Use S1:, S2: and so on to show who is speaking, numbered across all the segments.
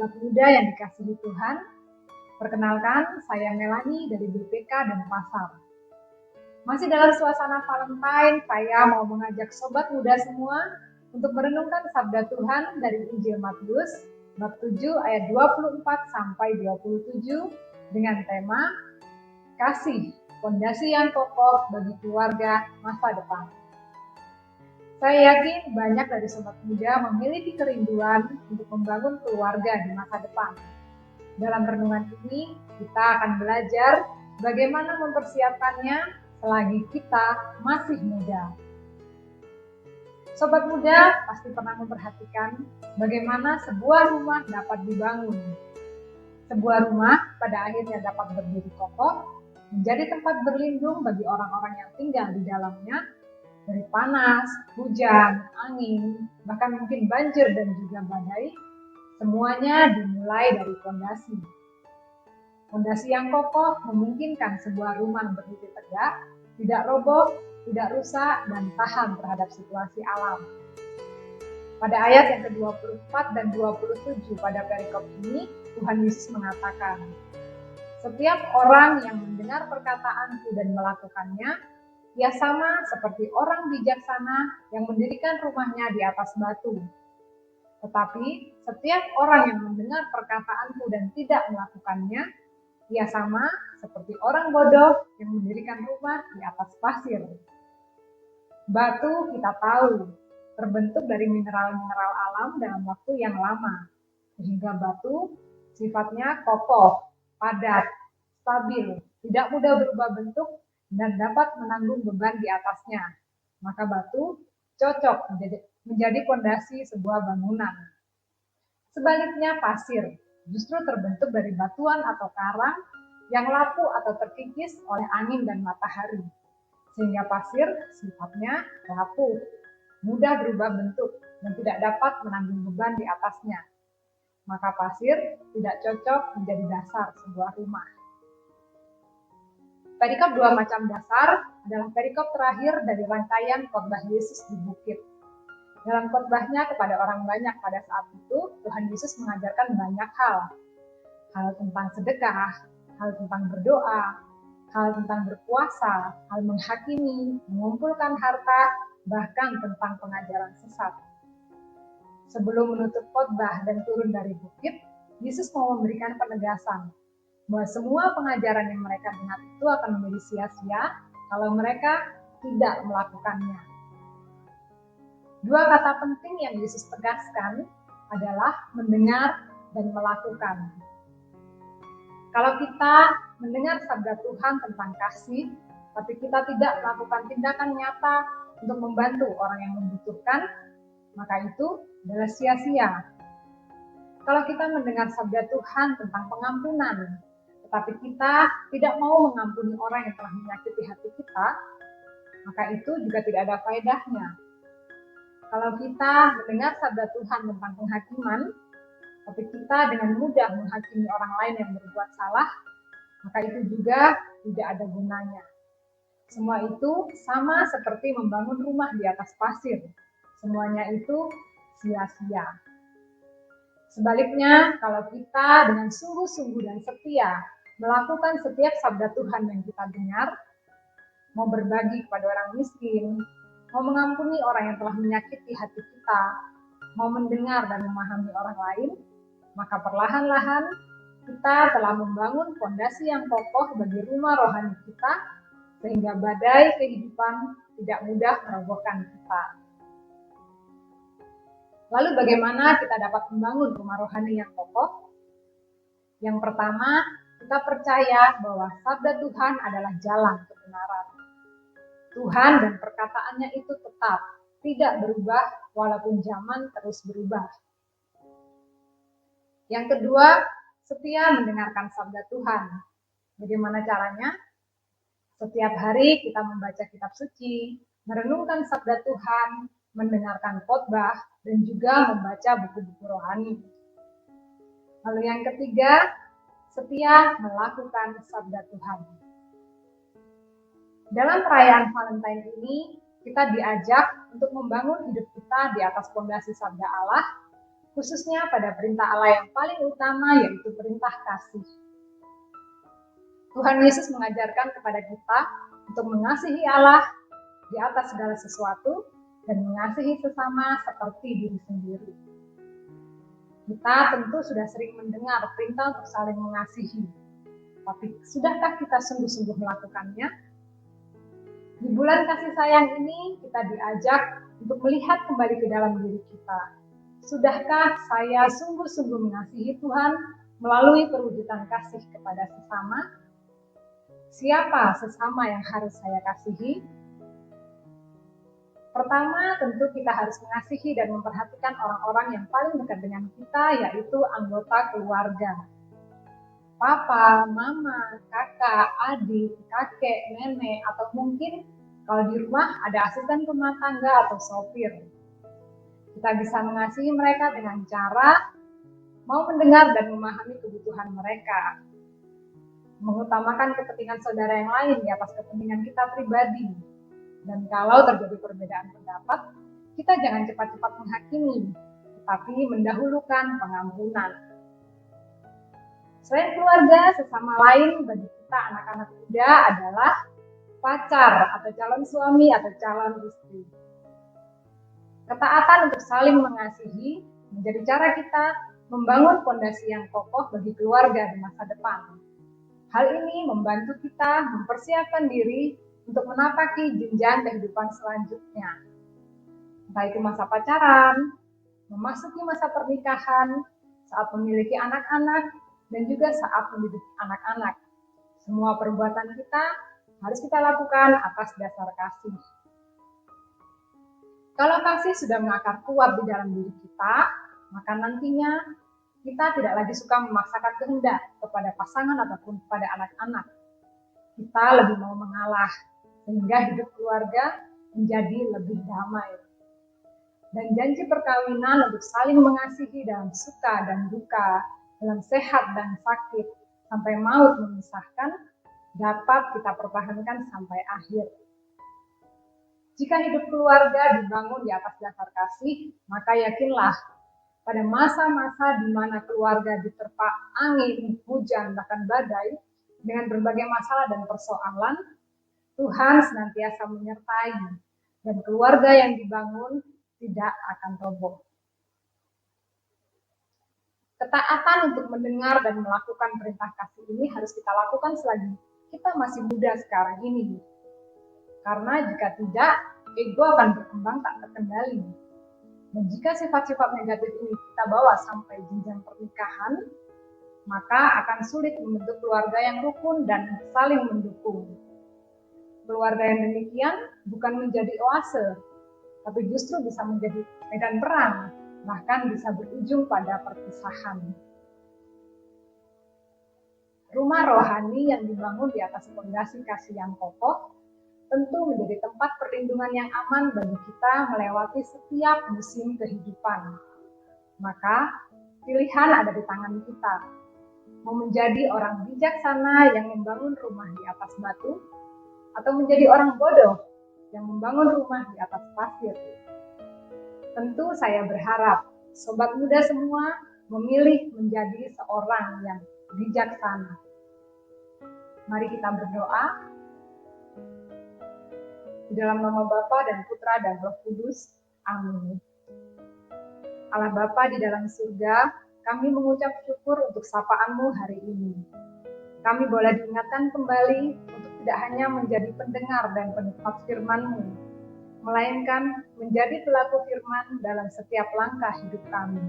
S1: sobat muda yang dikasihi Tuhan. Perkenalkan, saya Melani dari BPK Denpasar. Masih dalam suasana Valentine, saya mau mengajak sobat muda semua untuk merenungkan sabda Tuhan dari Injil Matius bab 7 ayat 24 sampai 27 dengan tema Kasih, fondasi yang kokoh bagi keluarga masa depan. Saya yakin banyak dari sobat muda memiliki kerinduan untuk membangun keluarga di masa depan. Dalam renungan ini, kita akan belajar bagaimana mempersiapkannya selagi kita masih muda. Sobat muda pasti pernah memperhatikan bagaimana sebuah rumah dapat dibangun. Sebuah rumah pada akhirnya dapat berdiri kokoh, menjadi tempat berlindung bagi orang-orang yang tinggal di dalamnya, dari panas, hujan, angin, bahkan mungkin banjir dan juga badai, semuanya dimulai dari fondasi. Fondasi yang kokoh memungkinkan sebuah rumah berdiri tegak, tidak roboh, tidak rusak, dan tahan terhadap situasi alam. Pada ayat yang ke-24 dan 27 pada perikop ini, Tuhan Yesus mengatakan, "Setiap orang yang mendengar perkataanku dan melakukannya, ia sama seperti orang bijaksana yang mendirikan rumahnya di atas batu. Tetapi setiap orang yang mendengar perkataanku dan tidak melakukannya, ia sama seperti orang bodoh yang mendirikan rumah di atas pasir." Batu kita tahu terbentuk dari mineral-mineral alam dalam waktu yang lama, sehingga batu sifatnya kokoh, padat, stabil, tidak mudah berubah bentuk, dan dapat menanggung beban di atasnya. Maka batu cocok menjadi fondasi sebuah bangunan. Sebaliknya pasir justru terbentuk dari batuan atau karang yang lapu atau terkikis oleh angin dan matahari. Sehingga pasir sifatnya rapuh, mudah berubah bentuk, dan tidak dapat menanggung beban di atasnya. Maka pasir tidak cocok menjadi dasar sebuah rumah. Perikop dua macam dasar adalah perikop terakhir dari rangkaian khotbah Yesus di bukit. Dalam khotbahnya kepada orang banyak pada saat itu, Tuhan Yesus mengajarkan banyak hal. Hal tentang sedekah, hal tentang berdoa, hal tentang berpuasa, hal menghakimi, mengumpulkan harta, bahkan tentang pengajaran sesat. Sebelum menutup khotbah dan turun dari bukit, Yesus mau memberikan penegasan bahwa semua pengajaran yang mereka dengar itu akan menjadi sia-sia kalau mereka tidak melakukannya. Dua kata penting yang Yesus tegaskan adalah mendengar dan melakukan. Kalau kita mendengar sabda Tuhan tentang kasih, tapi kita tidak melakukan tindakan nyata untuk membantu orang yang membutuhkan, maka itu adalah sia-sia. Kalau kita mendengar sabda Tuhan tentang pengampunan, tetapi kita tidak mau mengampuni orang yang telah menyakiti hati kita, maka itu juga tidak ada faedahnya. Kalau kita mendengar sabda Tuhan tentang penghakiman, tapi kita dengan mudah menghakimi orang lain yang berbuat salah, maka itu juga tidak ada gunanya. Semua itu sama seperti membangun rumah di atas pasir. Semuanya itu sia-sia. Sebaliknya, kalau kita dengan sungguh-sungguh dan setia melakukan setiap sabda Tuhan yang kita dengar, mau berbagi kepada orang miskin, mau mengampuni orang yang telah menyakiti hati kita, mau mendengar dan memahami orang lain, maka perlahan-lahan kita telah membangun fondasi yang kokoh bagi rumah rohani kita, sehingga badai kehidupan tidak mudah merobohkan kita. Lalu bagaimana kita dapat membangun rumah rohani yang kokoh? Yang pertama, kita percaya bahwa sabda Tuhan adalah jalan kebenaran. Tuhan dan perkataannya itu tetap, tidak berubah walaupun zaman terus berubah. Yang kedua, setia mendengarkan sabda Tuhan. Bagaimana caranya? Setiap hari kita membaca kitab suci, merenungkan sabda Tuhan, mendengarkan khotbah, dan juga membaca buku-buku rohani. Lalu yang ketiga, setia melakukan sabda Tuhan. Dalam perayaan Valentine ini, kita diajak untuk membangun hidup kita di atas fondasi sabda Allah, khususnya pada perintah Allah yang paling utama, yaitu perintah kasih. Tuhan Yesus mengajarkan kepada kita untuk mengasihi Allah di atas segala sesuatu dan mengasihi sesama seperti diri sendiri. Kita tentu sudah sering mendengar perintah untuk saling mengasihi, tapi sudahkah kita sungguh-sungguh melakukannya? Di bulan kasih sayang ini kita diajak untuk melihat kembali ke dalam diri kita. Sudahkah saya sungguh-sungguh mengasihi Tuhan melalui perwujudan kasih kepada sesama? Siapa sesama yang harus saya kasihi? Pertama, tentu kita harus mengasihi dan memperhatikan orang-orang yang paling dekat dengan kita, yaitu anggota keluarga. Papa, mama, kakak, adik, kakek, nenek, atau mungkin kalau di rumah ada asisten rumah tangga atau sopir. Kita bisa mengasihi mereka dengan cara mau mendengar dan memahami kebutuhan mereka, mengutamakan kepentingan saudara yang lain di atas kepentingan kita pribadi. Dan kalau terjadi perbedaan pendapat, kita jangan cepat-cepat menghakimi, tetapi mendahulukan pengampunan. Selain keluarga, sesama lain bagi kita anak-anak muda adalah pacar atau calon suami atau calon istri. Ketaatan untuk saling mengasihi menjadi cara kita membangun fondasi yang kokoh bagi keluarga di masa depan. Hal ini membantu kita mempersiapkan diri untuk menapaki jenjang kehidupan selanjutnya. Entah itu masa pacaran, memasuki masa pernikahan, saat memiliki anak-anak, dan juga saat mendidik anak-anak. Semua perbuatan kita harus kita lakukan atas dasar kasih. Kalau kasih sudah mengakar kuat di dalam diri kita, maka nantinya kita tidak lagi suka memaksakan kehendak kepada pasangan ataupun kepada anak-anak. Kita lebih mau mengalah, sehingga hidup keluarga menjadi lebih damai. Dan janji perkawinan untuk saling mengasihi dalam suka dan duka, dalam sehat dan sakit, sampai maut memisahkan, dapat kita pertahankan sampai akhir. Jika hidup keluarga dibangun di atas dasar kasih, maka yakinlah pada masa-masa di mana keluarga diterpa angin, hujan, bahkan badai, dengan berbagai masalah dan persoalan, Tuhan senantiasa menyertai, dan keluarga yang dibangun tidak akan roboh. Ketaatan untuk mendengar dan melakukan perintah kasih ini harus kita lakukan selagi kita masih muda sekarang ini. Karena jika tidak, ego akan berkembang tak terkendali. Dan jika sifat-sifat negatif ini kita bawa sampai jenjang pernikahan, maka akan sulit membentuk keluarga yang rukun dan saling mendukung. Keluarga yang demikian bukan menjadi oase, tapi justru bisa menjadi medan perang, bahkan bisa berujung pada perpisahan. Rumah rohani yang dibangun di atas fondasi kasih yang kokoh tentu menjadi tempat perlindungan yang aman bagi kita melewati setiap musim kehidupan. Maka pilihan ada di tangan kita, mau menjadi orang bijaksana yang membangun rumah di atas batu, atau menjadi orang bodoh yang membangun rumah di atas pasir. Tentu saya berharap sobat muda semua memilih menjadi seorang yang bijaksana. Mari kita berdoa. Di dalam nama Bapa dan Putra dan Roh Kudus. Amin. Allah Bapa di dalam surga, kami mengucap syukur untuk sapaan-Mu hari ini. Kami boleh diingatkan kembali untuk tidak hanya menjadi pendengar dan penikmat firman-Mu, melainkan menjadi pelaku firman dalam setiap langkah hidup kami.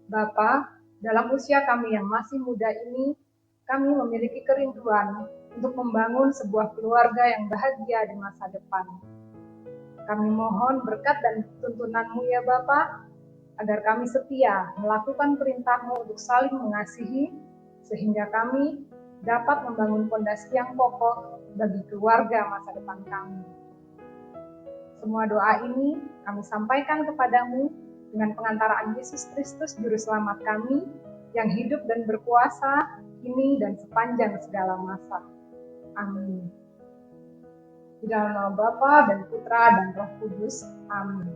S1: Bapa, dalam usia kami yang masih muda ini, kami memiliki kerinduan untuk membangun sebuah keluarga yang bahagia di masa depan. Kami mohon berkat dan tuntunan-Mu ya Bapa, agar kami setia melakukan perintah-Mu untuk saling mengasihi, sehingga kami dapat membangun fondasi yang kokoh bagi keluarga masa depan kami. Semua doa ini kami sampaikan kepadamu dengan pengantaraan Yesus Kristus Juru Selamat kami, yang hidup dan berkuasa kini dan sepanjang segala masa. Amin. Di dalam nama Bapa dan Putra dan Roh Kudus. Amin.